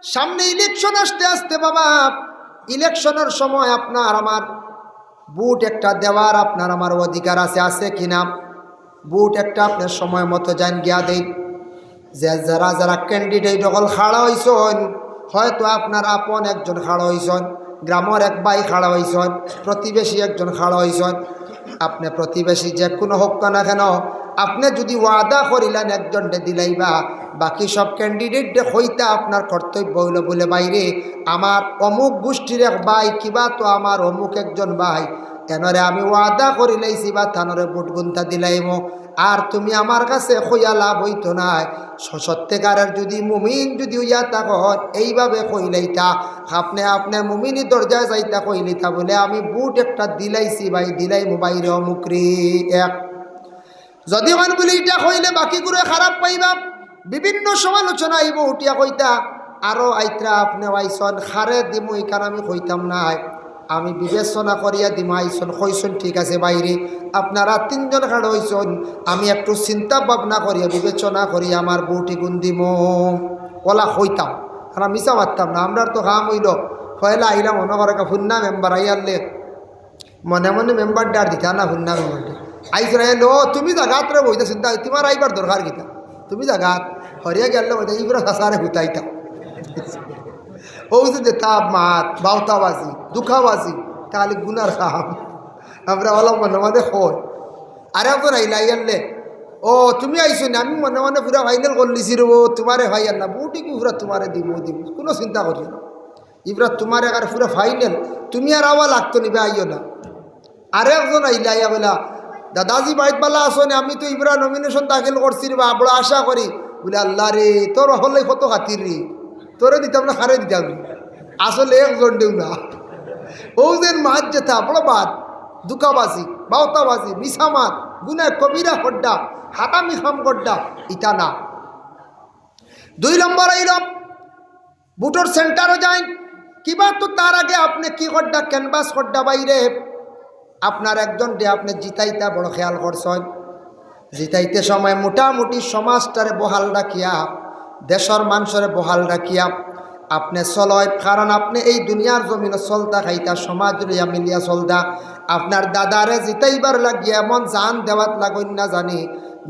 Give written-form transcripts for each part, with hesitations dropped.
সামনে ইলেকশন আসতে আসতে বাবা, ইলেকশনের সময় আপনার আমার ভোট একটা দেওয়ার আপনার আমার অধিকার আছে কিনা? ভোট একটা আপনার সময় মতো যান গিয়া দেন। যে যারা যারা ক্যান্ডিডেট সকল খাড়া হয়েছেন, হয়তো আপনার আপন একজন খাড়া হয়েছেন, গ্রামের এক ভাই খাড়া হয়েছেন, প্রতিবেশী একজন খাড়া হয়েছেন। আপনি প্রতিবেশী যে কোনো হোক না কেন, আপনি যদি ওয়াদা করিলেন একজনকে দিলাইবা, বাকি সব ক্যান্ডিডেটে হইতা আপনার কর্তব্য হইল বলে বাইরে আমার অমুক গোষ্ঠীর এক ভাই কিবা তো আমার অমুক একজন ভাই এনরে আমি ওয়াদা করিলাইছি বা থানরে ভোট গুনতা দিলাইমো। আর তুমি আমার কাছে কইয়া লাভ হইতো না। সত্যিকারের যদি মুমিন যদি হইয়া তখন এইভাবে কইলাইতা, আপনি আপনার মুমিনি দরজায় যাইতা কইলিতা বলে আমি বুট একটা দিলাইছি ভাই, দিলাইমো বাইরে অমুকরি এক। যদি মান বলি এটা কইলে বাকি করে খারাপ পাইবা, বিভিন্ন সমালোচনা আইব উঠিয়া কইতা আরও আইত্রা আপনি আইসন খারে দিমু এখানে আমি কইতাম না, আমি বিবেচনা করিয়া দিম আইসন কইসন ঠিক আছে বাইরে আপনারা তিনজন খাড়ো হইসন, আমি একটু চিন্তা ভাবনা করিয়া বিবেচনা করিয়া আমার বউটি গুণ দিম ওলা হইতাম। আমরা মিশা পারতাম না, আমরা তো কাম হইল হয়লা আইলাম মনে করে ফুন্না মেম্বার আইয়ারলে মনে মনে মেম্বার ডার দিতা না ফুন্না মেম্বারটা আইস রাইল ও তুমি জাগাত রে বইতে চিন্তা তোমার আইবার দরকার কিতা, তুমি জাগাত হরিয়া গেলে বইতে ইবরা সাসারে হুতাইতাম। ও যে তাপ মাত বাউতাবাজি দুঃখাবাজি তাহলে গুনার খাম আমরা ওলা মনে মনে হয়। আর একজন আইলা আইয়ারলে ও তুমি আইসো না, আমি মনে মনে পুরা ফাইনাল করলিছি রে ও তোমারে ভাইয়ার না বুটি কি পুরা তোমারে দিব দিব কোনো চিন্তা করিও না, ইবরা তোমার আর পুরা ফাইনাল তুমি আর আওয়া লাগতো নিবে আইও না। আর একজন আইলা আইয়া বলা দাদাজি বাইত বালা আসো না, আমি তো ইবরা নমিনেশন দাখিল করছি রে বা বড় আশা করি বলে আল্লাহ রে তোর হলে কত খাতির রে, তোরে দিতাম না হারে দিতাম আসলে একজন দেও না। ও যে মাছ যেতা বড় বাদ দুকাবাজি বাউতাবাজি মিসামাত গুনা কবিরা হড্ডা হাতামি খাম গড্ডা ইটা না। 2 নম্বর আইলাম বুটোর সেন্টারও যাই কিবা তো তার আগে আপনি কি গড্ডা ক্যানভাস গড্ডা বাইরে আপনার একজন ডে আপনি জিতাইতা বড় খেয়াল করছেন। জিতাইতে সময় মোটামুটি সমাজটারে বহাল রাখিয়া দেশের মানুষের বহাল রাখিয়া আপনি চলয়, কারণ আপনি এই দুনিয়ার জমিনে চলতা খাইতা সমাজ লইয়া মিলিয়া চলতা। আপনার দাদারে জিতাইবার লাগিয়া এমন জান দেওয়াত লাগন না জানি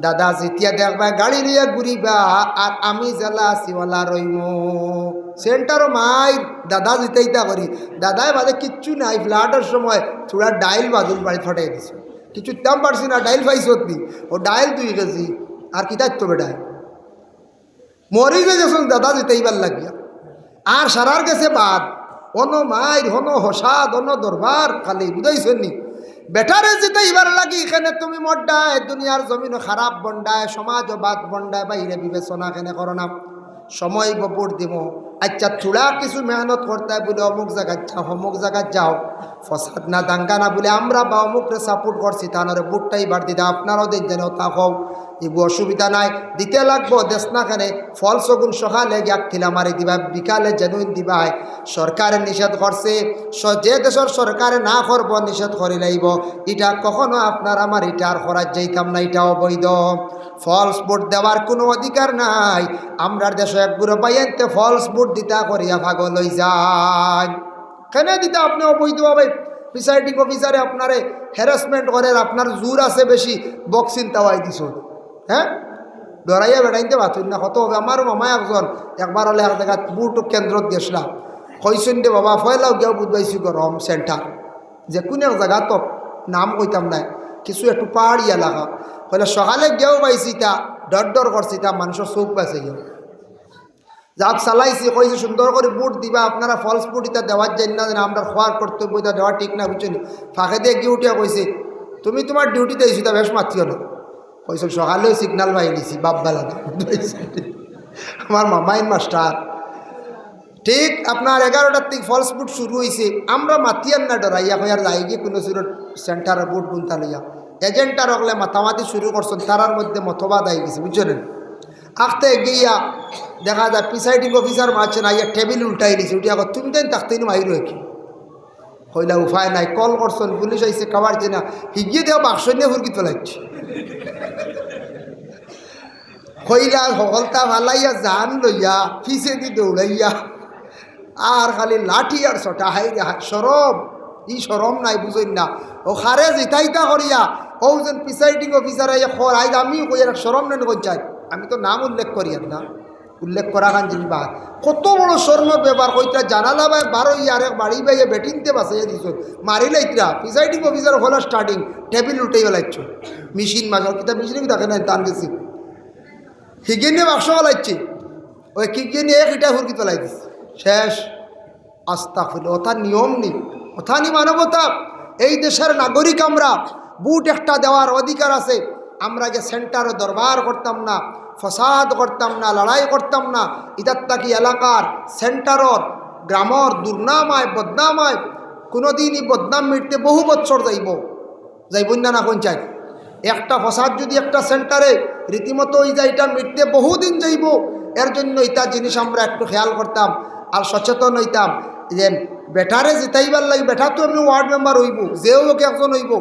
দাদা জিতিয়া দেখবা গাড়ি লইয়া ঘুরিবা আর আমি জেলা আসিওয়ালা রইম সেন্টারও মাইর দাদা জিতাইতা করি দাদাই বাদে কিচ্ছু নাই। ফ্লাটের সময় থোড়া ডাইল বাদুল বাড়ি ফটাই দিছে, কিছু দাম পারছি না ডাইল পাইছ ও ডাইল 2 কেজি আর কি দায়িত্ব বেটায় মরি গেছেন দাদা জিতাইবার লাগিয়া। আর সারার গেছে বাদ অন মাইর হন হসাদ অন দরবার খালি বুঝাইছেন নি বেটারে জিতাইবার লাগি এখানে তুমি মড্ডায় দুনিয়ার জমিন খারাপ বন্ডায় সমাজ বাদ বন্ডায় বাইরে বিবেচনা কেন করো না। সময় ভোট দিব আচ্ছা থোড়া কিছু মেহনত করতে বলে অমুক জায়গায় যাও অমুক জায়গায় যাও ফসাদ না দাঙ্গা না বলে আমরা বা অমুকরে সাপোর্ট করছি তাহলে ভোটটাই বার দিতে আপনারাও দিন যেন তা হোক এগুলো অসুবিধা নাই দিতে লাগবো দেশ না কেনে ফল সগুন সকালে গিয়াক থিলা মারি দিবা বিকালে জেনুইন দিবাই সরকারে নিষেধ করছে যে দেশের সরকারে না করব নিষেধ করে লাইব এটা কখনো আপনার আমার এটা আর করার যাইতাম না, এটা অবৈধ। ফলস ভোট দেওয়ার কোনো অধিকার নাই। আমরা দেশে একগুলো পাইতে ফলস ভোট দিতা করিয়া পাগল হয়ে যায় কেন দিতা আপনি অবৈধভাবে প্রিসাইডিং অফিসারে আপনারে হ্যারাসমেন্ট করে আপনার জোর আছে বেশি বক্সিন তাওয়াই দিছ হ্যাঁ ডরাইয়া বেড়াইতে পারতুন না কত হবে। আমারও মামা একজন একবার হলে এক জায়গা বুট কেন্দ্রত গেছিলাম কইসুন দে বাবা ফয়লাও গিয়াও বুঝবাইছি গরম সেন্টার যে কোন এক জায়গা তো নাম কইতাম না কিছু একটু পাহাড়ি এলাকা হলে সকালে গিয়েও পাইছি তা ডর করছি তা মানুষের চোখ পাইছে গিয়ে যাক চালাইছি কইছি সুন্দর করে বুট দিবা আপনারা ফলস বুট এটা দেওয়ার জন্য না যেন আমরা খোয়ার কর্তব্য এটা দেওয়া ঠিক না বুঝছেন। ফাঁকে দিয়ে গিয়ে উঠিয়া কইছে তুমি তোমার ডিউটিতে এসি তা বেশ মাতিও না কইছিল সকালেও সিগনাল পাই নিছি বাপবেলা না আমার মামাইন মাস্টার ঠিক আপনার 11টার থেকে ফলস বুট শুরু হয়েছে আমরা মাতিয়ার না ডরাইয়া হইয়ার যাই গিয়ে কোনো সুরত সেন্টারে বুট গুনতা লইয়া এজেন্টার হলে মাতামাতি শুরু করছেন তারার মধ্যে মতবাদ আই গেছে বুঝছেন। আখতে গিয়া দেখা যায় প্রিসাইডিং অফিসার মারছেন আইয়া টেবিল উল্টাই দিছে উঠি আবার তুমি দেন তাকতেই মাইরো কি হইলা উপায় নাই কল করছেন পুলিশ আইসে খাবার চেনা হিগিয়ে দেওয়া বাক্স নিয়ে হুরকি তোলাইছে হইলা হলতা ভালাইয়া জান লইয়া ফিসে দি দৌড়াইয়া আর খালি লাঠি আর ছটা হাই রে সরম ই সরম নাই বুঝইন না ও খারে জিতাইতা করিয়া ও যেন প্রিসাইডিং অফিসার খর আইজ আমিও কই আর সরম নেন কইচাই আমি তো নাম উল্লেখ করি না উল্লেখ করা খান জিনিস বা কত বড় স্বর্ণ ব্যাপার কইতা জানালা ভাই বারো ইয়ারে বাড়ি বাইয়ে বেটিনতে বাসাইয়া দিছ মারিলাইতরা প্রিসাইডিং অফিসার হলো স্টার্টিং টেবিল উঠেই বেলাইছ মেশিন মাঝে কিতা মেশিনে দেখে নাই টান গেছি হিগে নিয়ে বাক্স বলাইছি ওই কিকে নিয়ে এক ইটা হুরকি তোলাই দিস শেষ আস্তা ফুল ওথা নিয়ম নেই ওথা নি মানবতা এই দেশের নাগরিক আমরা বুট একটা দেওয়ার অধিকার আছে আমরা যে সেন্টারে দরবার করতাম না ফসাদ করতাম না লড়াই করতাম না ইতার তাকি এলাকার সেন্টারর গ্রামর দুর্নামায় বদনামায় কোনোদিনই বদনাম মিটতে বহু বছর যাইব না কোন চাই একটা ফসাদ যদি একটা সেন্টারে রীতিমতো ওই যাইটা মিটতে বহুদিন যাইব এর জন্য ইটা জিনিস আমরা একটু খেয়াল করতাম আর সচেতন হইতাম যে বেটারে জিতাইবার লাগে বেটা তো এমনি ওয়ার্ড মেম্বার হইব যেও লোক একজন হইব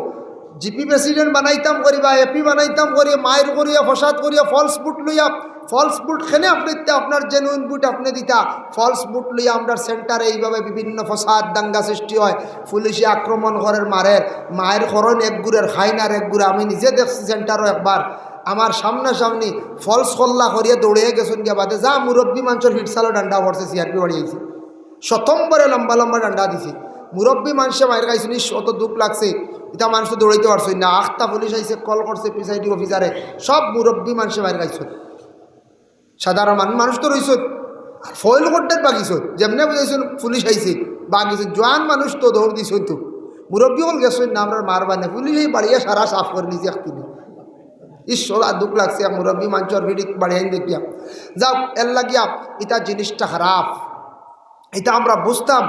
জিপি প্রেসিডেন্ট বানাইতাম করি বা এপি বানাইতাম করি মায়ের করিয়া ফসাদ করিয়া ফলস বুট লইয়া ফলস বুট খেনে আপনি আপনার জেনুইন বুট আপনি দিতা ফলস বুট লইয়া আমরা সেন্টারে এইভাবে বিভিন্ন ফসাদ দাঙ্গা সৃষ্টি হয় পুলিশে আক্রমণ করের মারের মায়ের খরণ এক গুড়ের খাইনার এক গুড়ে আমি নিজে দেখছি সেন্টারও একবার আমার সামনাসামনি ফলস কল্লা করিয়া দৌড়িয়ে গেছেন গিয়া বাদে যা মুরব্বী মানুষের হিটসালো ডান্ডা পড়ছে সিআরপি বাড়িয়েছে শতম্বরে লম্বা লম্বা ডান্ডা দিছে মুরব্বী মানুষে মায়ের গাইছে অত দুঃখ লাগছে এটা মানুষ তো দৌড়াইতে পারছে না আখতা পুলিশ আইসে কল করছে প্রিসাইডিং অফিসারে সব মুরব্বী মানুষে মায়ের গাইছে সাধারণ মানুষ তো রয়েছে আর ফয়েল করতে বাগিছ যেমনি বুঝাইছেন পুলিশ আইছে বাগিছে জোয়ান মানুষ তো দৌড় দিছ তো মুরব্বী হল গেছেন না আমরা মারবানে পুলিশ এই বাড়িয়ে সারা সাফ করে নিয়েছে একদিনে ঈশ্বর আর দুঃখ লাগছে মুরব্বী মানুষের ভিড়ি বাড়িয়ে দেখিয়া যাও এর লাগিয়া এটা জিনিসটা খারাপ এটা আমরা বুঝতাম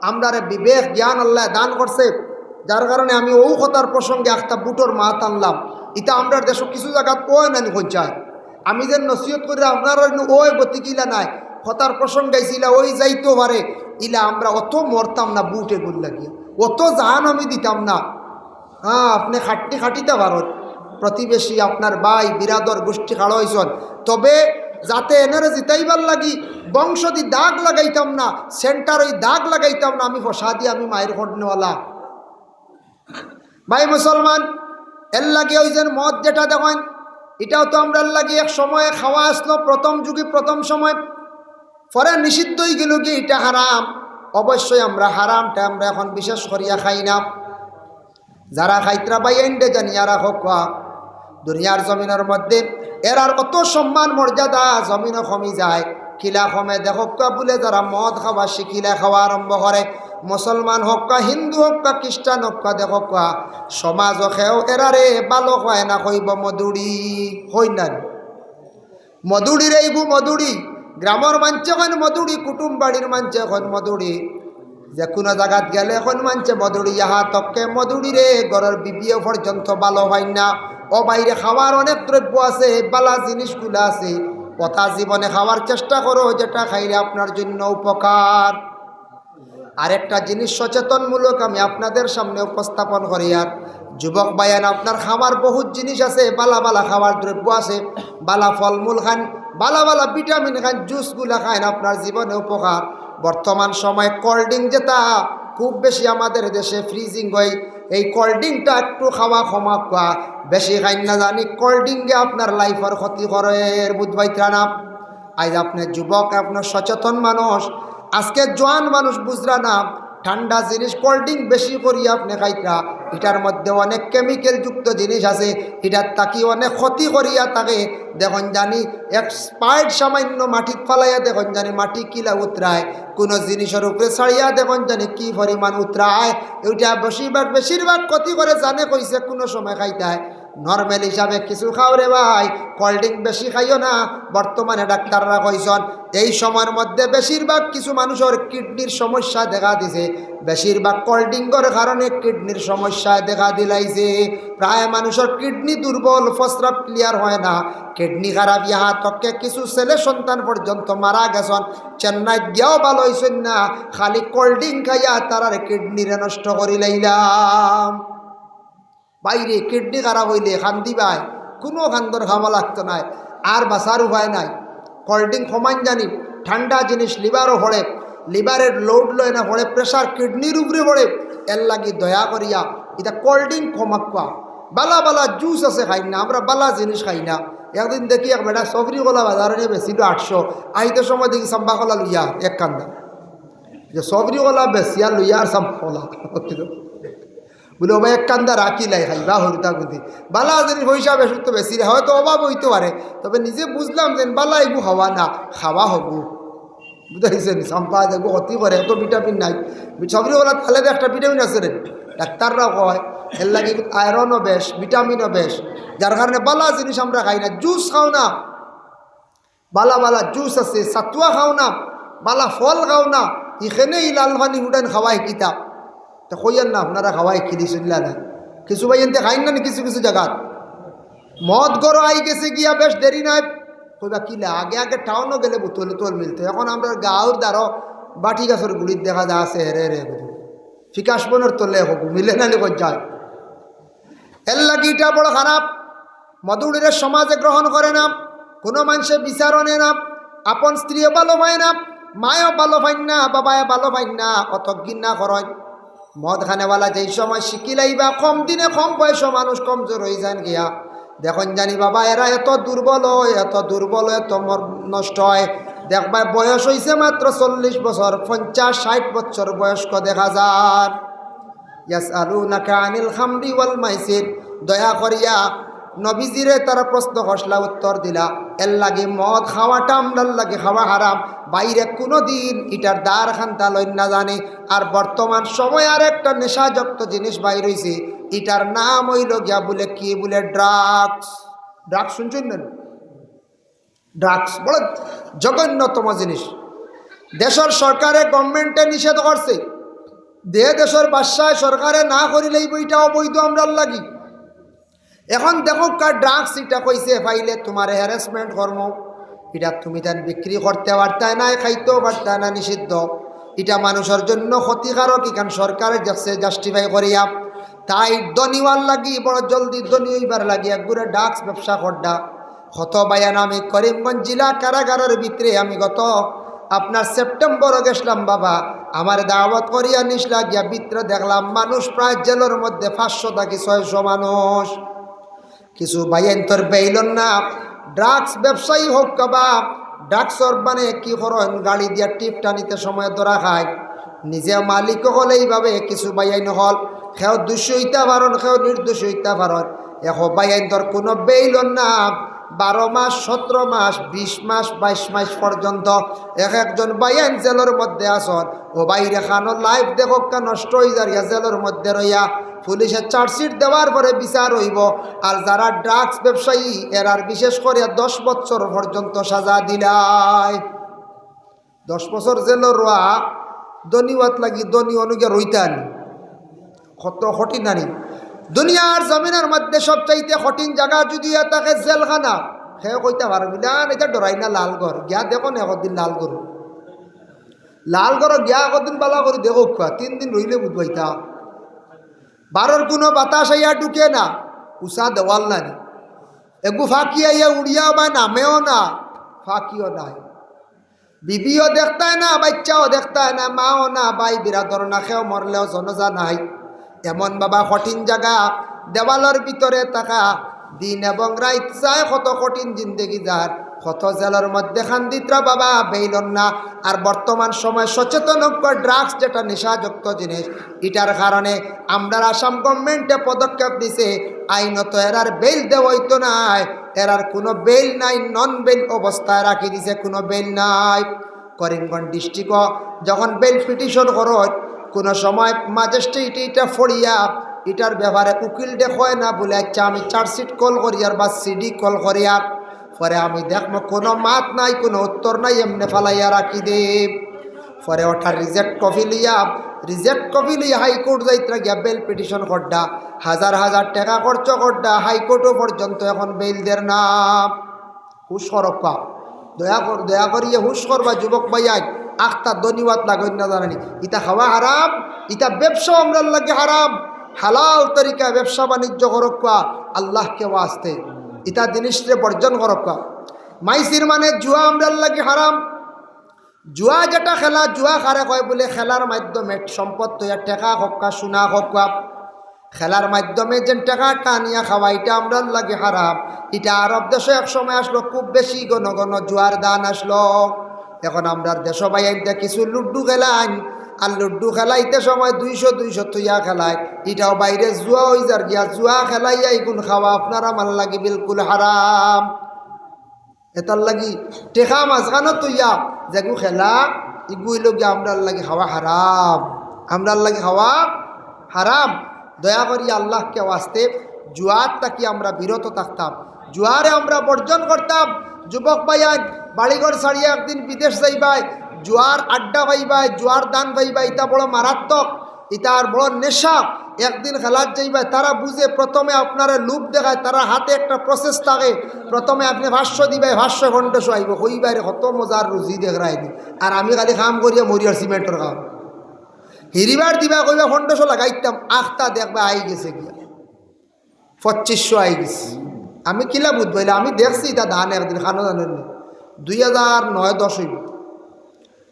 আমরা বিবেক জ্ঞান আল্লাহ দান করছে যার কারণে আমি ও কথার প্রসঙ্গে একটা বুটোর মাত আনলাম এটা আমরা দেশ কিছু জায়গা ওই নানি হইচায় আমি যে নসিহত করে আপনারা ওই গতিকিলা নাই কথার প্রসঙ্গে আইসিলা ওই যাইতেও পারে ইলা আমরা অত মরতাম না বুটে গুল লাগিয়া অত জাহান আমি দিতাম না হ্যাঁ আপনি খাটিতে পারেন প্রতিবেশী আপনার ভাই বিরাদর গোষ্ঠী খাড়ো হয়েছেন তবে যাতে এনারে জিতাইবার লাগি বংশদি দাগ লাগাইতাম না সেন্টার ওই দাগ লাগাইতাম না আমি ফসা দিয়ে আমি মায়ের ঘটনেওয়ালা ভাই মুসলমান এর লাগে ওই যে মদ যেটা দেখেন এটাও তো আমরা লাগে এক সময়ে খাওয়া আসলো প্রথম যুগে প্রথম সময় পরে নিষিদ্ধ হয়ে গেল কি এটা হারাম অবশ্যই আমরা হারামটা আমরা এখন বিশেষ করিয়া খাই না যারা খাইতরা ভাই এন্ডে জানি আর হোক দুনিয়ার জমিনের মধ্যে এর আর কত সম্মান মর্যাদা জমিনও কমি যায় কিলা কমে দেখক বলে যারা মদ খাওয়া শিখিলা খাওয়া আরম্ভ করে মুসলমান হোক হিন্দু হোক খ্রিস্টান হোক দেখক সমাজ খেও এরারে ভালো হয় না কইব মধুরি হই না মধুরি এইব মধুরি গ্রামের মানছে এখন মধুরি কুটুম বাড়ির মানছে এখন মধুরি যে কোনো জায়গাত গেলে এখন মানছে মধুরি ইহা তককে মধুরি রে ঘরের বিবিও পর্যন্ত ভালো হয় না ও বাইরে খাওয়ার অনেক দ্রব্য আছে বালা জিনিসগুলো আছে কথা জীবনে খাওয়ার চেষ্টা করো যেটা খাইলে আপনার জন্য উপকার আরেকটা জিনিস সচেতনমূলক আমি আপনাদের সামনে উপস্থাপন করি আর যুবক ভাইয়ান আপনার খাওয়ার বহুত জিনিস আছে বালা বালা খাওয়ার দ্রব্য আছে বালা ফলমূল খান বালা বালা ভিটামিন খান জুসগুলা খান আপনার জীবনে উপকার বর্তমান সময় কোল্ড ড্রিঙ্ক যেটা খুব বেশি আমাদের দেশে ফ্রিজিং হয় এই কোল্ড ড্রিঙ্কটা একটু খাওয়া ক্ষমা বেশি খাই না জানি কোল্ড ড্রিঙ্কে আপনার লাইফের ক্ষতি করে বুঝবাইত্রা না আজ আপনি যুবক আপনার সচেতন মানুষ আজকে জোয়ান মানুষ বুঝরা না ঠান্ডা জিনিস কোল্ড ড্রিঙ্ক বেশি করি আপনি খাইতরা এটার মধ্যে অনেক কেমিক্যাল যুক্ত জিনিস আছে এটার তাকি অনেক ক্ষতি করিয়া তাকে দেখুন জানি এক্সপায়ার্ড সামান্য মাটিত ফালাইয়া দেখুন জানি মাটি কিলা উতরায় কোনো জিনিসের উপরে ছাড়িয়া দেখুন জানি কি পরিমাণ উতরায় ওইটা বেশিরভাগ ক্ষতি করে জানে কইছে কোনো সময় খাইতায় নর্মাল হিসাবে কিছু খাও রে ভাই কোল্ড ড্রিঙ্ক বেশি খাইও না বর্তমানে ডাক্তাররা কইছেন এই সময়ের মধ্যে বেশিরভাগ কিছু মানুষের কিডনির সমস্যা দেখা দিছে বেশিরভাগ কোল্ড ড্রিঙ্কের কারণে কিডনির সমস্যা দেখা দিলাইছে প্রায় মানুষের কিডনি দুর্বল প্রস্রাব ক্লিয়ার হয় না কিডনি খারাপ ইহা তককে কিছু ছেলে সন্তান পর্যন্ত মারা গেছেন চেন্নাইত গিয়াও ভালো হয়েছেন না খালি কোল্ড ড্রিঙ্ক খাইয়া তারার কিডনিরে নষ্ট করি লাইলাম বাইরে কিডনি খারাপ হইলে খান্দি পায় কোনো খান্দর খাওয়া লাগতো নাই আর বাঁচার উপায় নাই কোল্ড ড্রিঙ্ক সমান জানি ঠান্ডা জিনিস লিভারও পড়ে লিভারের লোড লয় না পড়ে, প্রেশার কিডনির উপরে পড়ে। এর লাগি দয়া করিয়া এটা কোল্ড ড্রিঙ্ক কমাক্কা, বালা বালা জুস আছে খাই না, আমরা বালা জিনিস খাই না। একদিন দেখি এক বেটা সবরি কলা বাজারে নিয়ে বেশিল 800, আইতে সময় দেখি সাম্বা কলা লইয়া এক কান্দা, যে সবরি কলা বেশিয়া লইয়া আর সাম্বা কলা বলে ওবা এক কান্দা রাখি লাই খাইবা হরিতা গুদি বালা জিনিস পয়সা বেশ তো বেশি হয়তো অভাব হইতে পারে, তবে নিজে বুঝলাম যে বালা এগু খাওয়া না, খাওয়া হবো, বুঝাইছেন? সাম্পা এগু ক্ষতি করে, এত ভিটামিন নাই। সবরি কলা তাহলে একটা ভিটামিন আছে রে, ডাক্তাররা কয় এর লাগে আয়রনও বেশ, ভিটামিনও বেশ, যার কারণে বালা জিনিস আমরা খাই না। জুস খাও না, বালা বালা জুস আছে, সাতুয়া খাও না, বালা ফল খাও না, এখানে এই লাল পানি উঠান খাওয়াই কিতাব তো কইয়েন না আপনারা খাওয়াই খিলি শুনলা না। কিছু ভাই এনতে খাইন না কিছু কিছু জায়গাত মদ গড় আই গেছে গিয়া বেশ দেরি নাই কইবা কিলা, আগে আগে টাউনও গেলে বোতল তোল মিলতে, এখন আমরা গাঁর দ্বারো বাটি গাছের গুড়ির দেখা যা আছে হেরে রে ফিকাশ বনের তোলে হোক মিলে না নিকট যায়। এর লাগি এটা বড় খারাপ। মধুরের সমাজে গ্রহণ করে না, কোনো মানুষের বিচারও নেয় না, আপন স্ত্রীও ভালো পায় না, মায়ও ভালো পাইন না, বাবায় ভালো পাইন না, অত ঘৃণা করেন। মদ খানেওয়ালা যেই সময় শিখিলাইবা কম দিনে কম বয়স মানুষ কমজোর হয়ে যান গিয়া, দেখুন জানি বাবা এরা এত দুর্বল হয়, এত দুর্বল হয়, এত নষ্ট হয়। দেখবা বয়স হয়েছে মাত্র 40 বছর, 50-60 বছর বয়স্ক দেখা যান। ইয়াসআলুনাকা আনিল খামরি ওয়াল মাইসির, দয়া করিয়া নবীজিরে তারা প্রশ্ন করলা, উত্তর দিলা এর লাগে মদ খাওয়াটা আমরার লাগে খাওয়া হারাম, বাইরে কোনো দিন এটার দ্বার খান্তা লইন না জানে। আর বর্তমান সময় আর একটা নেশাযুক্ত জিনিস বাইর হয়েছে, এটার নাম হইল গিয়া বলে কি বলে ড্রাগস। ড্রাগস শুনছেন না? ড্রাগস বড় জঘন্যতম জিনিস। দেশের সরকারে গভর্নমেন্টে নিষেধ করছে, দেশের বাদশায় সরকারে না করিলেই বইটা অবৈধ আমরার লাগি। এখন দেখো কার ড্রাগস এটা কইছে পাইলে তোমার হ্যারাসমেন্ট কর্ম, এটা তুমি তার বিক্রি করতে পারতায় না, খাইতেও পারতায় না, নিষিদ্ধ। এটা মানুষের জন্য ক্ষতিকারক, এখান সরকারের যাচ্ছে জাস্টিফাই করিয়া। তাই ধনীওয়ার লাগি বড় জলদি ধনী হইবার লাগি একগুড়ে ড্রাগস ব্যবসা করডা কত বায়ান। আমি করিমগঞ্জ জেলা কারাগারের ভিতরে আমি গত আপনার সেপ্টেম্বরে গেছিলাম বাবা, আমার দাওয়াত করিয়া নিসলা গিয়া ভিতরে দেখলাম মানুষ প্রায় জেলের মধ্যে 500 থেকে 600 মানুষ। কিছু বাইন তোর বেইলন না, ড্রাগস ব্যবসায়ী হোক কবা ড্রাগসর মানে কি করেন, গাড়ি দিয়া টিপ টানিতে সময় ধরা খায়, নিজে মালিক হলে এইভাবে কিছু বাইন হল, সেও দোষী হইতে পারেন, সেও নির্দোষ হইতে পারেন। এখন বাইন তোর কোনো বেইলন না, 12 মাস 17 মাস 20 মাস 22 মাস পর্যন্ত এক একজন বাইন জেলের মধ্যে আসন। ও বাইরে খানো লাইফ দেখো নষ্ট হয়ে যায় জেলের মধ্যে রইয়া, পুলিশের চার্জশিট দেওয়ার পরে বিচার হইব। আর যারা ড্রাগস ব্যবসায়ী এরার বিশেষ করে 10 বছর পর্যন্ত সাজা দিলাই। 10 বছর জেলের রোয়া দনিওয়াত লাগি, দনি অনুগে রইতান কত কঠিন নানি। দুনিয়ার জমিনের মধ্যে সবচাইতে কঠিন জায়গা যদি তাকে জেলখানা, সে কইতে পারবি না এটা ডরাই না লালগড় গিয়া দেখো না একদিন লালগড় গিয়া একদিন বালা করে দেখো, 3 দিন রইলে বুঝবাইতা। বারোর কোনো বাতাস আইয়া ঢুকে না, উষা দেওয়াল নাই, এগু ফাঁকি আইয়া উড়িয়া বা নামেও না, ফাঁকিও নাই, বিবিও দেখতায় না, বাচ্চাও দেখতায় না, মাও না, ভাই বিরাদর না, খেও মরলেও জনজা নাই। এমন বাবা কঠিন জায়গা, দেওয়ালের ভিতরে থাকা দিন এবং রাত চায়, কত কঠিন জিন্দেগি যার, কত জেলের মধ্যে খান্দিত্রা বাবা বেইলন না। আর বর্তমান সময় সচেতন ড্রাগস যেটা নেশাযুক্ত জিনিস, এটার কারণে আমরা আসাম গভর্নমেন্টে পদক্ষেপ দিছে, আইনত এরার বেল দেওয়া হইতো নাই, এরার কোনো বেল নাই, নন বেল অবস্থায় রাখি দিছে, কোনো বেল নাই। করিমগঞ্জ ডিস্ট্রিক্টও যখন বেল পিটিশন করত, কোনো সময় ম্যাজিস্ট্রেট এটা ফড়িয়া এটার ব্যাপারে উকিল দেখয় না বলে, আচ্ছা আমি চার্জশিট কল করিয়ার বা সিডি কল করিয়ার পরে আমি দেখবো কোনো মাত নাই, কোনো উত্তর নাই, এমনি ফালাইয়া রাখি দে। পরে ওটা রিজেক্ট কপি লিয়া হাইকোর্ট যাইতে গিয়া বেল পিটিশন করডা, হাজার হাজার টাকা খরচ করডা, হাইকোর্টও পর্যন্ত এখন বেল দের নাম। হুশ করবা, দয়া করিয়ে হুশ করবা যুবক ভাইয়াই, আখতা ধন্যবাদ লাগেন না জানানি, ইটা খাওয়া হারাম, ইটা ব্যবসা আমরার লাগে হারাম। হালাল তরিকা ব্যবসা বাণিজ্য করক্কা আল্লাহকে ওয়াস্তে, ইটা জিনিসে বর্জন করক্কা। মাইসির মানে জুয়া আমরার লাগে হারাম, জুয়া যেটা খেলা, জুয়া খারে কয় বলে খেলার মাধ্যমে সম্পদ তৈরি, টেকা হকা সোনা হকা, খেলার মাধ্যমে যে টাকা টানিয়া খাওয়া, এটা আমরা লাগে হারাম। এটা আরব দেশে এক সময় আসলো, খুব বেশি ঘন ঘন জুয়ার দান আসলো। এখন আমরা দেশ বাইতে কিছু লুড্ডু খেলাইন, আর লুড্ডু খেলাইতে সময় 200 তুইয়া খেলায়, এটাও বাইরে জুয়া হয়ে যার গিয়া। জুয়া খেলাইয়া এগুন খাওয়া আপনার আমার লাগি বিলকুল হারাম। এটার লাগি টেকা মাঝখানো তুইয়া যেগু খেলা, এগুলো গিয়া আমরার লাগি খাওয়া হারাম, আমরার লাগি খাওয়া হারাম। দয়া করি আল্লাহকে ওয়াস্তে জুয়ার তাকি আমরা বিরত থাকতাম, জুয়ারে আমরা বর্জন করতাম। যুবক ভাইয়ান বাড়িঘর ছাড়িয়ে একদিন বিদেশ যাইবাই, জুয়ার আড্ডা পাইবাই, জুয়ার দান পাইবাই, এটা বড় মারাত্মক, এটা আর বড় নেশা। একদিন খেলার যাইবাই, তারা বুঝে প্রথমে আপনারা লুপ দেখায়, তারা হাতে একটা প্রসেস থাকে, প্রথমে আপনি ভাষ্য দিবাই, ভাষ্য ঘণ্টে আইব, হইবাইরে কত মজার রুজি দেখাই দি। আর আমি খালি কাম করিয়া মরিয়ার সিমেন্টের কাম হিরিবার দিবা, কইবা 1500 লাগাইতাম, আখটা দেখবা আই গেছে গিয়া 2500 আই গেছে। আমি কিলা বুঝবাইলে আমি দেখছি এটা ধান একদিন খানো জানেন 2009-10 হইব,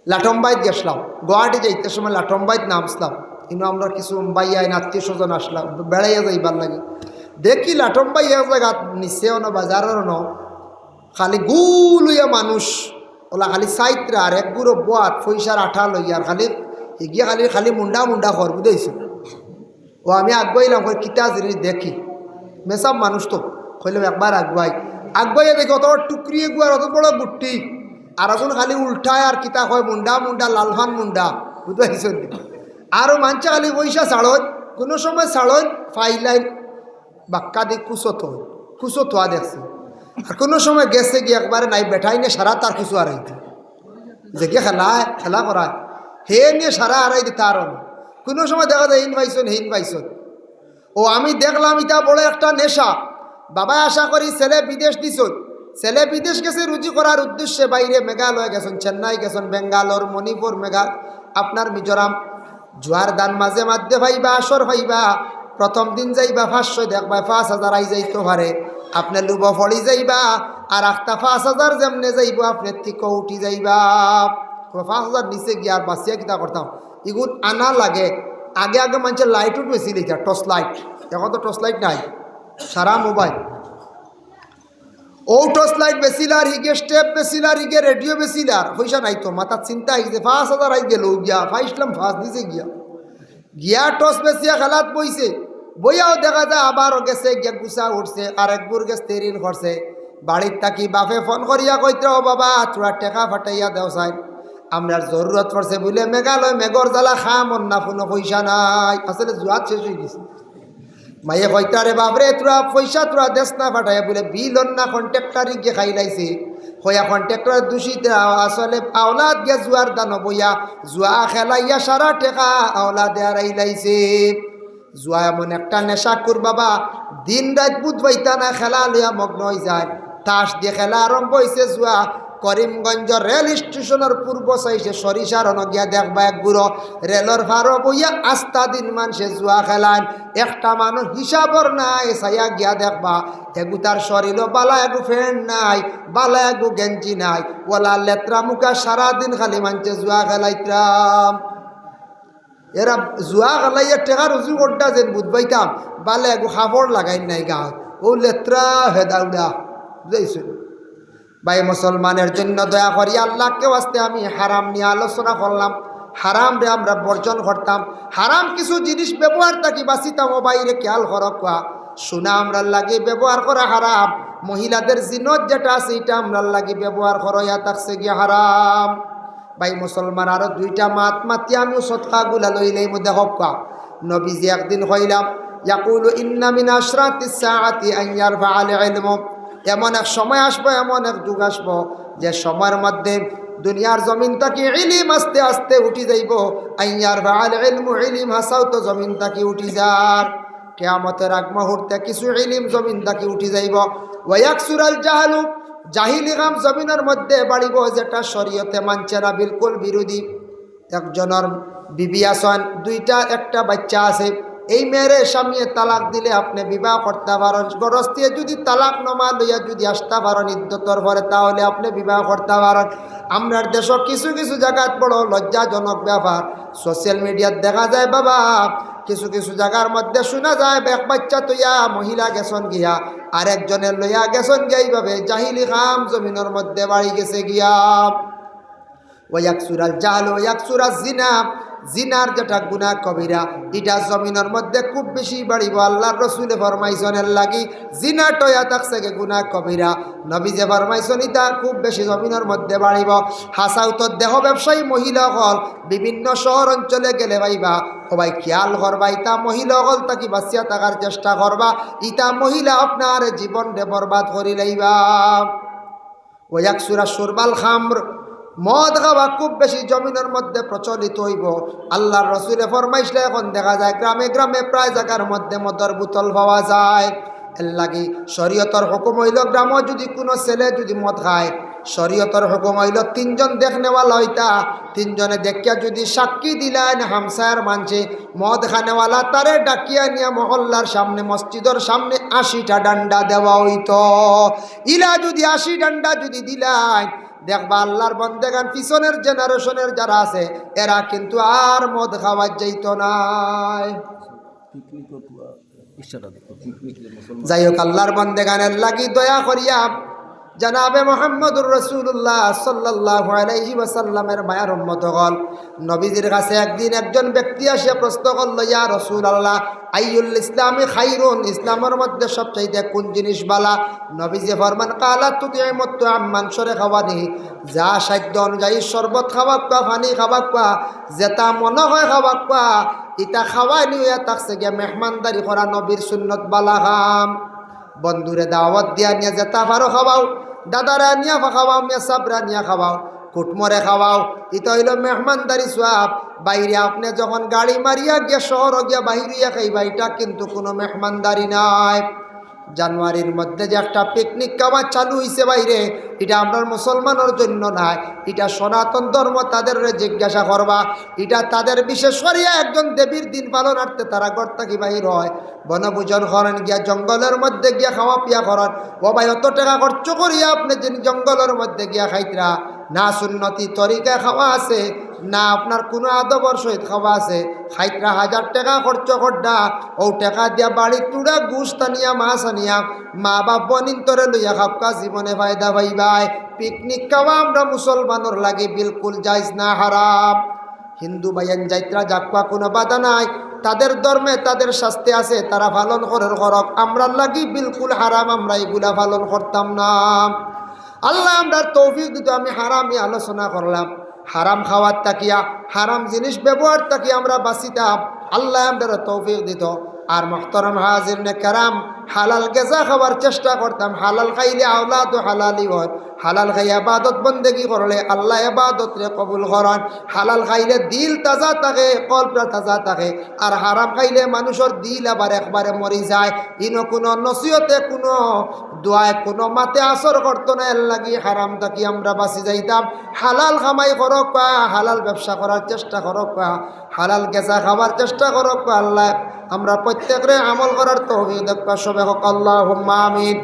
লাটম্বাইত গেছিলাম, গুয়াহাটি যাইতে সময় লাটম্বাইত নামছিলাম, কিন্তু আমরা কিছু মুম্বাই আইন আত্মীয় স্বজন আসলাম, বেড়াইয়া যাইবার লাগে। দেখি লাটম্বাই এক জায়গা নিচেও না বাজারেরও ন, খালি গুল হইয়া মানুষ, ওলা খালি সাইত্রা আর এক গুঁড়ো বাত পয়সার আঠা লইয়া, আর খালি এগিয়ে খালি খালি মুন্ডা মুন্ডা খর বুঝেছি। ও আমি আগুয়াইলাম, কই কিতা জিনিস দেখি, মেসাব মানুষ তো কইলাম একবার আগুয়াইয়া দেখি অত টুকরিয়ে গুয়ার অত বড় গুট্টি, আর এখন খালি উল্টায় আর কিতা কয় মুন্ডা মুন্ডা লালফান মুন্ডা বুঝতে। আরও মানছে খালি পয়সা ছাড়ন, কোনো সময় ছাড়ন ফাইলাইন বাক্কা দিয়ে কুচো থোয়া দেখছে, আর কোনো সময় গেছে গিয়ে একবারে নাই বেঠাই নিয়ে সারা তার কিছু আড়াইতে, যে গিয়ে খেলা করায় হে নিয়ে সারা আড়াই দিতে আরও না। কোনো সময় দেখা যায় হিন পাইছন। ও আমি দেখলাম এটা বড় একটা নেশা। বাবা আশা করি ছেলে বিদেশ দিছন, ছেলে বিদেশ গেছে রুজি করার উদ্দেশ্যে, বাইরে মেঘালয় গেছেন, চেন্নাই গেছেন, বেঙ্গালোর, মণিপুর, আপনার মিজোরাম। জুয়ার দান মাঝে মাধ্যে ভাইবা, আসর ভাইবা, প্রথম দিন যাইবা 500 দেখবা 5000 আই যাইতে পারে, আপনার লুব ফড়ি যাইবা, আর একটা 5000 যেমনে যাইব আপনার থেকে উঠি যাইবা। 5000 নিচে গিয়ে আর বাঁচিয়া কিতা করতাম, এগুলো আনা লাগে। আগে মানুষের লাইট উঠবেছিল, এটা টর্চ লাইট, এখন তো টর্চ লাইট নাই, সারা মোবাইল। ও টর্চ লাইট বেছিলার, হিগে স্টেপ বেছিলার, হিগে রেডিও বেছিলার, পয়সা নাই তো, মাথার চিন্তা আইছে 5000 আই গেল গিয়া, ফাইসলাম ফাঁস নিচে গিয়া টর্চ বেছিয়া খেলাত বইছে, বইয়াও দেখা যায় আবারও গেছে গিয়া গুছা উঠছে, আর একবার গেছে তেরিন করছে। বাড়ির থাকি বাপে ফোন করিয়া কইতে, ও বাবা তোরা টেকা ফাটাইয়া দেও চাই, আমরা জরুরত পড়ছে বলে মেঘালয় মেঘর জ্বালা খাম অন্য কোনো পয়সা নাই। আসলে জুয়াত শেষ হয়ে গেছে। মাইয়ে কইতারে বাপরে তোরা পয়সা তোরা দেশ না ফাটাইয়া বলে বিল অন্য কন্ট্রাক্টারি গিয়ে খাইলাইছে, হইয়া কন্ট্রাক্টর দূষিত, আসলে আওলাদ গিয়া জুয়ার দান বইয়া জুয়া খেলাইয়া সারা টেকা আওলাদে আড়াইলাইছে। জুয়া এমন একটা নেশাকুর বাবা, দিন রাত বুধ পাইতা না, খেলা লইয়া মগ্ন হয়ে যায়। তাস দিয়ে খেলা আরম্ভ হয়েছে জুয়া। করিমগঞ্জ রেল স্টেশনের পূর্ব সাইডে সরিষার গিয়া দেখবা এক গুঁড়ো রেলর ভাড়ো বইয়া আস্তা দিন মানুষে জুয়া খেলান, একটা মানুষ হিসাবর নাই, সাইয়া গিয়া দেখবা এগু তার শরীরও বালা এগু ফ্যান্ট নাই, বালা এগু গেঞ্জি নাই, ওলা লেত্রা মুখা সারাদিন খালি মানছে জুয়া খেলাইতাম। এরা জুয়া খেলাইয়া টেকা রুজু করটা যেন বুধবাইতাম, বালে এগু খাবড় লাগাই নাই গাঁত, ও লেত্রা হেদাউডা বুঝাইছিল। ভাই মুসলমানের জন্য দয়া করি আল্লাহকে ওয়াস্তে আমি হারাম নিয়ে আলোচনা করলাম, হারাম রে আমরা বর্জন করতাম, হারাম কিছু জিনিস ব্যবহার থাকি বাঁচিতাম, বাইরে খেয়াল করকা শোনা আমরা লাগে ব্যবহার করা হারাম। মহিলাদের জিনত যেটা আছে এটা আমরা লাগে ব্যবহার করা, ইয়া থাকছে গিয়ে হারাম। ভাই মুসলমান আরো 2টা মাত মাতি আমি সদকাগুলা লইলেই মধ্যে হকা। নবীজি একদিন কইলাম, ইয়াকুলু ইন্না মিন আশরাতিস সাআতি আন ইয়ারফা আল ইলম, এমন এক সময় আসবো, এমন এক যুগ আসবো যে সময়ের মধ্যে দুনিয়ার জমিন তাকি ইলিম আস্তে আস্তে উঠি যাইব। আইয়ার বাল ইলমু, ইলিম হাসাও তো জমিন তাকি উঠি যার। কিয়ামতের আগ মুহূর্তে কিছু ইলিম জমিন তাকি উঠি যাইব। ওয়ায়াকসুরাল জাহালু, জাহিলি কাম জমিনের মধ্যে বাড়িব, যেটা শরীয়তে মানছে না, বিলকুল বিরোধী। একজনের বিবি আছেন, 2টা একটা বাচ্চা আছে, এই মেয়ের স্বামী তালাক দিলে আপনি বিবাহ করতে পারেন, গরস্তিয়ে যদি তালাক নমা লইয়া যদি আসতে পারেন ইদ্যতর পরে, তাহলে আপনি বিবাহ করতে পারেন। আমরার দেশ কিছু কিছু জায়গায় বড় লজ্জাজনক ব্যাপার সোশ্যাল মিডিয়াত দেখা যায় বাবা, কিছু কিছু জায়গার মধ্যে শোনা যায় এক বাচ্চা তুইয়া মহিলা গেছন গিয়া আরেকজনের লইয়া গেছন গিয়া এইভাবে জাহিলি খাম জমিনের মধ্যে বাড়ি গেছে গিয়া। ওয়াকসুরাল জাল ওয়াকসুরাল জিনা, জিনার যেটা গুনাহ কবিরা এটা জমিনের মধ্যে খুব বেশি বাড়িব। আল্লাহর রাসূলে ফরমাইছেন লাগি জিনা টয়া থাকছে গে গুনাহ কবিরা, নবী যে ফরমাইছেন এটা খুব বেশি জমিনের মধ্যে বাড়িব। হাসাও তো দেহ ব্যবসায়ী মহিলা হল বিভিন্ন শহর অঞ্চলে গেলে ভাইবা সবাই খেয়াল করবা, ইতা মহিলা হল তাকে বাঁচিয়া থাকার চেষ্টা করবা, ইতা মহিলা আপনার জীবনকে বরবাদ করি লাইবা। ওয়াকসুরা সুরবাল খামর, মদ খাওয়া খুব বেশি জমিনের মধ্যে প্রচলিত হইব। আল্লাহর রাসূলে ফরমাইছে এখন দেখা যায় গ্রামে গ্রামে প্রায় জায়গার মধ্যে মদের বোতল পাওয়া যায়। এর লাগি শরীয়তের হুকুম হইল গ্রামে যদি কোনো ছেলে যদি মদ খায়, শরীয়তের হুকুম হইল তিনজন দেখনেওয়ালা হইতা, তিনজনে দেখিয়া যদি সাক্ষী দিলেন হামসায়ার মানছে মদ খানেওয়ালা তারে ডাকিয়া নিয়া মহল্লার সামনে মসজিদের সামনে 80টা ডান্ডা দেওয়া হইত। ইলা যদি 80 ডান্ডা যদি দিলেন দেখবা আল্লাহর বন্দেগান পিছনের জেনারেশনের যারা আছে এরা কিন্তু আর মদ খাওয়া যাইত নাই। যাই হোক আল্লাহর বন্দেগানের লাগি দয়া করিয়া জনাবে মুহাম্মদুর রাসূলুল্লাহ সাল্লাল্লাহু আলাইহি ওয়াসাল্লামের মায়ার উম্মত হল নবীজির কাছে একদিন একজন ব্যক্তি আসে প্রশ্ন করল, ইয়া রাসূলুল্লাহ আইয়ুল ইসলামি খাইরুন, ইসলামের মধ্যে সবচাইতে কোন জিনিস বালা? নবীজি ফরমান কালা তুতিমুত আম্মান সরে খাওয়ানি, যা সাধ্য অনুযায়ী শরবত খাওয়াক বা পানি খাওয়াক বা যেটা মনে হয় খাওয়াক বা ইটা খাওয়াই নিয়ে থাকছে গিয়া মেহমানদারি করা নবীর সুন্নত বালা কাম। বন্ধুরে দাওয়াত দিয়া নিয়ে যেটা পারো খাওয়াও, দাদারা নিয়া খাওয়াও, মেসাবরা নিয়া খাওয়াও, কুটমরে খাওয়াও, ইটা হইল মেহমানদারি সওয়াব। বাইরে আপনি যখন গাড়ি মারিয়া গিয়া শহর গিয়া বাহিরিয়া খাইবা এটা কিন্তু কোনো মেহমানদারি নাই। জানুয়ারির মধ্যে যে একটা পিকনিক খাওয়া চালু হয়েছে বাইরে, এটা আমরা মুসলমানের জন্য নাই, এটা সনাতন ধর্ম। তাদের জিজ্ঞাসা করবা, এটা তাদের বিশেষ করিয়া একজন দেবীর দিন পালনার্থে তারা ঘর থাকি বাহির হয়, বনভোজন করেন গিয়া জঙ্গলের মধ্যে গিয়া খাওয়া পিয়া করেন। ও ভাই অত টাকা খরচ করিয়া আপনি যে জঙ্গলের মধ্যে গিয়া খাইতরা, না সুন্নতি তরিকায় খাওয়া আছে না আপনার কোনো আদবর সহিত খাওয়া আছে, খাইতরা 1000 টাকা খরচ করডা, ও টাকা দিয়া বাড়ি তুড়া গুস্ত আনিয়া মাছ আনিয়া মা বাপ বনিন্তরে লইয়া খাপকা জীবনে ফায়দা পাইবাই। পিকনিক খাওয়া আমরা মুসলমানের লাগে বিলকুল জায়েজ না, হারাম। হিন্দু বাইয়ান যাইত্রা যাকবা কোনো বাধা নাই, তাদের ধর্মে তাদের শাস্তি আছে, তারা পালন করার করক, আমরা লাগি বিলকুল হারাম, আমরা এগুলা পালন করতাম না। আল্লাহ আমরা তৌফিক দিত। আমি হারামই আলোচনা করলাম, হারাম খাওয়ার তাকিয়া হারাম জিনিস ব্যবহার তাকিয়া আমরা বাঁচিতাম, আল্লাহ আমরা তৌফিক দিত। আর মুহতারাম হাজিরিনে কেরাম, হালাল গেজা খাওয়ার চেষ্টা করতাম। হালাল খাইলে আওলাদ হালালি হয়, হালাল খাই ইবাদত বন্দেগি করলে আল্লাহ ইবাদত রে কবুল করেন। হালাল খাইলে দিল তাজা থাকে, কলবটা তাজা থাকে। আর হারাম খাইলে মানুষের দিল আবার একবারে মরি যায়। ইনো কোনো নসিহতে কোনো দোয়ায় কোনো মাতে আসর করতো না, এর লাগি হারাম থাকি আমরা বাঁচি যাইতাম। হালাল কামাই করক বা হালাল ব্যবসা করার চেষ্টা করক বা হালাল গেজা খাওয়ার চেষ্টা করক বা আল্লাহ আমরা প্রত্যেকরে আমল করার তৌফিক দেখ। সবে হোক আল্লাহুম্মা আমিন।